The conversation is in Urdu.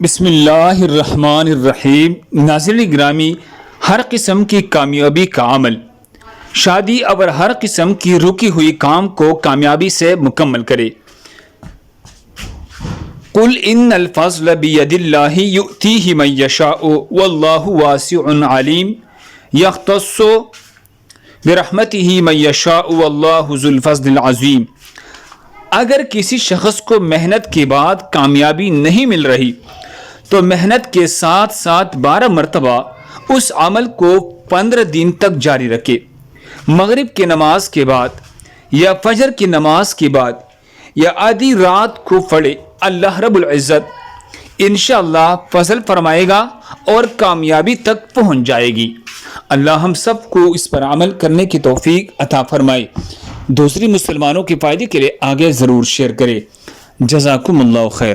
بسم اللہ الرحمن الرحیم۔ ناظرین گرامی، ہر قسم کی کامیابی کا عمل، شادی اور ہر قسم کی رکی ہوئی کام کو کامیابی سے مکمل کرے۔ قل ان الفضل بید اللہ یؤتیہ من یشاء واللہ واسع علیم یختص برحمتہ من یشاء واللہ ذو الفضل العظیم۔ اگر کسی شخص کو محنت کے بعد کامیابی نہیں مل رہی تو محنت کے ساتھ ساتھ 12 مرتبہ اس عمل کو 15 دن تک جاری رکھے۔ مغرب کی نماز کے بعد یا فجر کی نماز کے بعد یا آدھی رات کو پڑھے، اللہ رب العزت انشاءاللہ فضل فرمائے گا اور کامیابی تک پہنچ جائے گی۔ اللہ ہم سب کو اس پر عمل کرنے کی توفیق عطا فرمائے۔ دوسری مسلمانوں کے فائدے کے لیے آگے ضرور شیئر کرے۔ جزاکم اللہ خیر۔